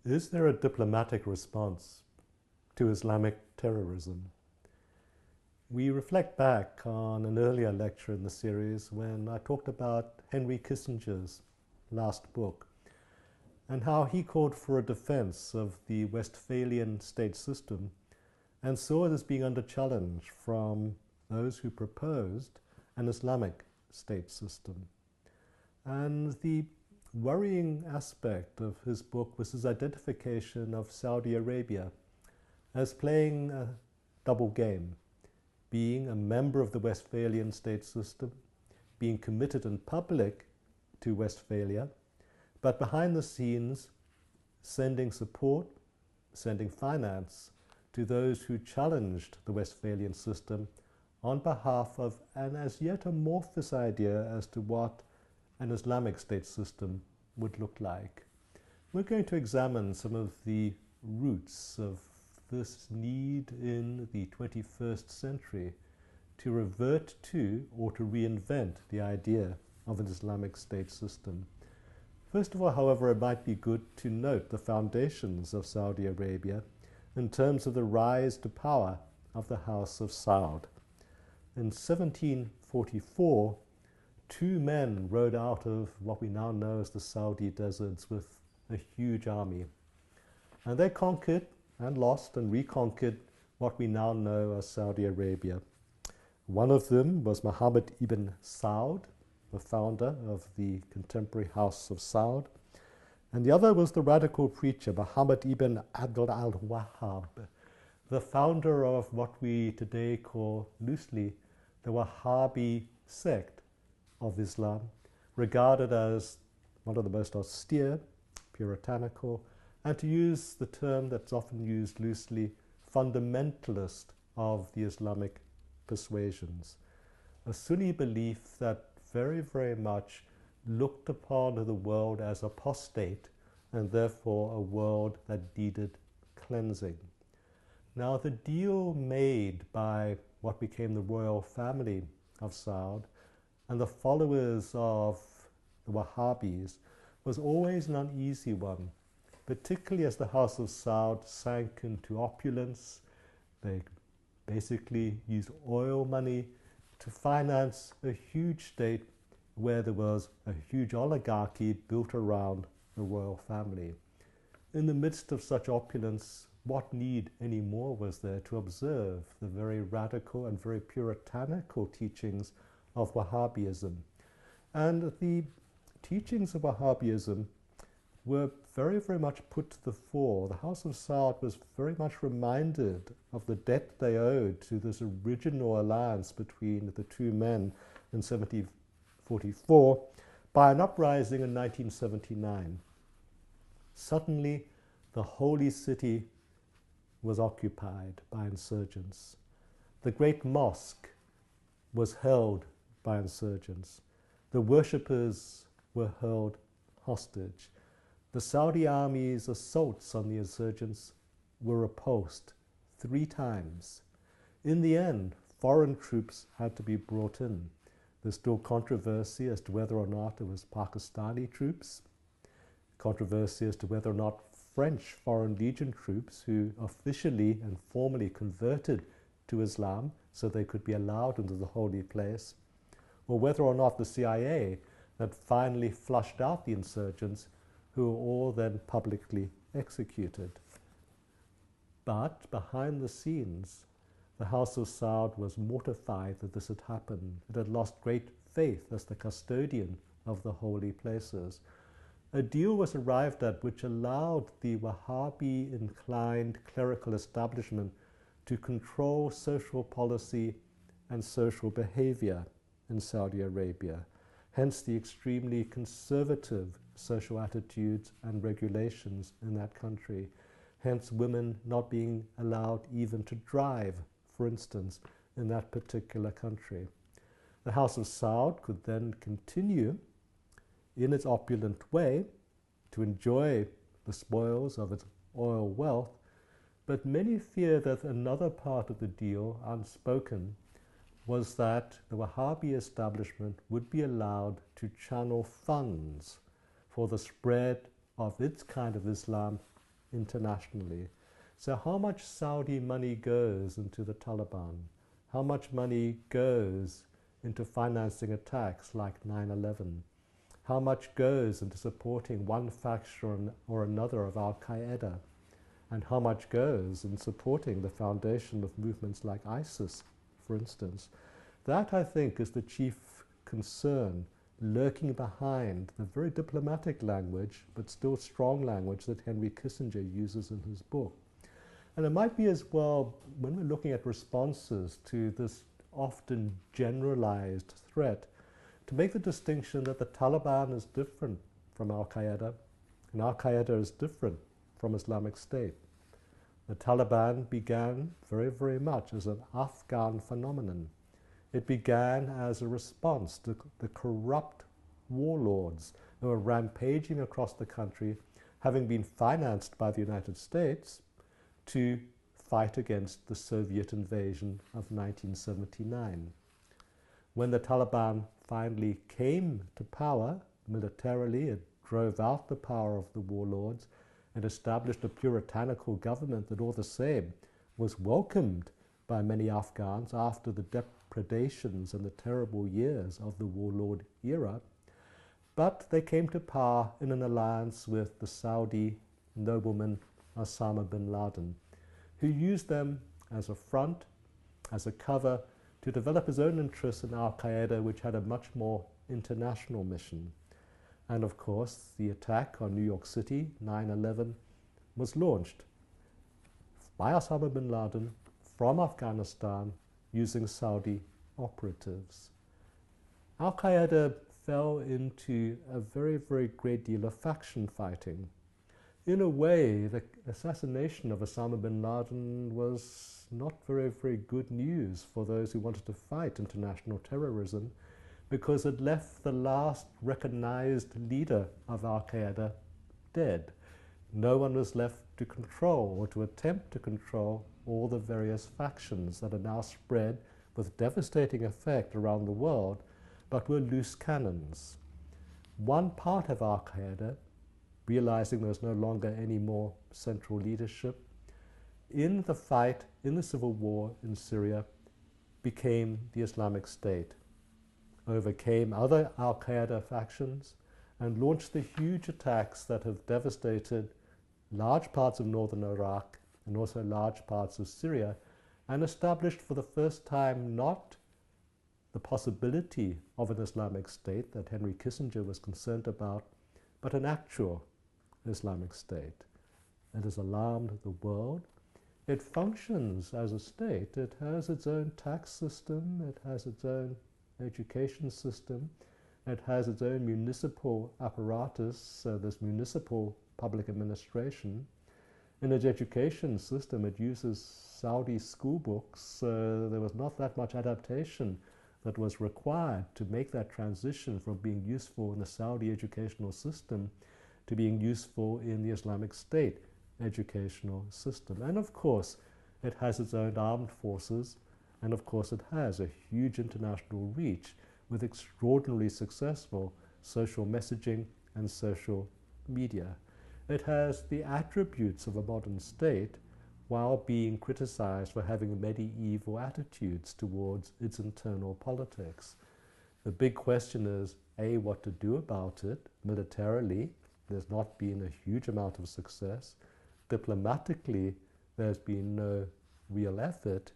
Is there a diplomatic response to Islamic terrorism? We reflect back on an earlier lecture in the series when I talked about Henry Kissinger's last book and how he called for a defense of the Westphalian state system and saw it as being under challenge from those who proposed an Islamic state system. And the worrying aspect of his book was his identification of Saudi Arabia as playing a double game, being a member of the Westphalian state system, being committed in public to Westphalia, but behind the scenes sending support, sending finance to those who challenged the Westphalian system on behalf of an as yet amorphous idea as to what an Islamic state system would look like. We're going to examine some of the roots of this need in the 21st century to revert to or to reinvent the idea of an Islamic state system. First of all, however, it might be good to note the foundations of Saudi Arabia in terms of the rise to power of the House of Saud. In 1744, two men rode out of what we now know as the Saudi deserts with a huge army. And they conquered and lost and reconquered what we now know as Saudi Arabia. One of them was Muhammad ibn Saud, the founder of the contemporary House of Saud. And the other was the radical preacher, Muhammad ibn Abdul al-Wahhab, the founder of what we today call loosely the Wahhabi sect of Islam, regarded as one of the most austere, puritanical, and to use the term that's often used loosely, fundamentalist of the Islamic persuasions. A Sunni belief that very, very much looked upon the world as apostate and therefore a world that needed cleansing. Now, the deal made by what became the royal family of Saud and the followers of the Wahhabis was always an uneasy one, particularly as the House of Saud sank into opulence. They basically used oil money to finance a huge state where there was a huge oligarchy built around the royal family. In the midst of such opulence, what need anymore was there to observe the very radical and very puritanical teachings of Wahhabism? And the teachings of Wahhabism were very, very much put to the fore. The House of Saud was very much reminded of the debt they owed to this original alliance between the two men in 1744 by an uprising in 1979. Suddenly, the holy city was occupied by insurgents. The great mosque was held by insurgents. The worshippers were held hostage. The Saudi army's assaults on the insurgents were repulsed 3 times. In the end, foreign troops had to be brought in. There's still controversy as to whether or not it was Pakistani troops, controversy as to whether or not French Foreign Legion troops who officially and formally converted to Islam so they could be allowed into the holy place, or whether or not the CIA that finally flushed out the insurgents who were all then publicly executed. But behind the scenes, the House of Saud was mortified that this had happened. It had lost great faith as the custodian of the holy places. A deal was arrived at which allowed the Wahhabi-inclined clerical establishment to control social policy and social behavior in Saudi Arabia, hence the extremely conservative social attitudes and regulations in that country, hence women not being allowed even to drive, for instance, in that particular country. The House of Saud could then continue in its opulent way to enjoy the spoils of its oil wealth, but many fear that another part of the deal, unspoken, was that the Wahhabi establishment would be allowed to channel funds for the spread of its kind of Islam internationally. So how much Saudi money goes into the Taliban? How much money goes into financing attacks like 9/11? How much goes into supporting one faction or another of Al-Qaeda? And how much goes in supporting the foundation of movements like ISIS, for instance? That, I think, is the chief concern lurking behind the very diplomatic language, but still strong language that Henry Kissinger uses in his book. And it might be as well, when we're looking at responses to this often generalized threat, to make the distinction that the Taliban is different from Al-Qaeda, and Al-Qaeda is different from Islamic State. The Taliban began very, very much as an Afghan phenomenon. It began as a response to the corrupt warlords who were rampaging across the country, having been financed by the United States to fight against the Soviet invasion of 1979. When the Taliban finally came to power militarily, it drove out the power of the warlords and established a puritanical government that all the same was welcomed by many Afghans after the depredations and the terrible years of the warlord era. But they came to power in an alliance with the Saudi nobleman Osama bin Laden, who used them as a front, as a cover, to develop his own interests in Al-Qaeda, which had a much more international mission. And of course, the attack on New York City, 9/11, was launched by Osama bin Laden from Afghanistan using Saudi operatives. Al-Qaeda fell into a very, very great deal of faction fighting. In a way, the assassination of Osama bin Laden was not very, very good news for those who wanted to fight international terrorism, because it left the last recognized leader of Al-Qaeda dead. No one was left to control or to attempt to control all the various factions that are now spread with devastating effect around the world, but were loose cannons. One part of Al-Qaeda, realizing there was no longer any more central leadership, in the fight, in the civil war in Syria, became the Islamic State, overcame other Al-Qaeda factions, and launched the huge attacks that have devastated large parts of northern Iraq and also large parts of Syria, and established for the first time not the possibility of an Islamic State that Henry Kissinger was concerned about, but an actual Islamic State. It has alarmed the world. It functions as a state. It has its own tax system. It has its own education system. It has its own municipal apparatus, this municipal public administration. In its education system, it uses Saudi school books. There was not that much adaptation that was required to make that transition from being useful in the Saudi educational system to being useful in the Islamic State educational system. And of course, it has its own armed forces, and of course it has a huge international reach with extraordinarily successful social messaging and social media. It has the attributes of a modern state while being criticized for having medieval attitudes towards its internal politics. The big question is, A, what to do about it militarily. There's not been a huge amount of success. Diplomatically, there's been no real effort,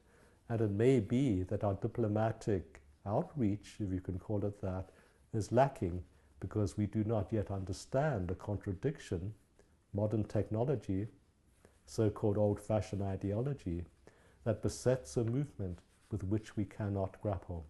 and it may be that our diplomatic outreach, if you can call it that, is lacking because we do not yet understand the contradiction, modern technology, so-called old-fashioned ideology, that besets a movement with which we cannot grapple.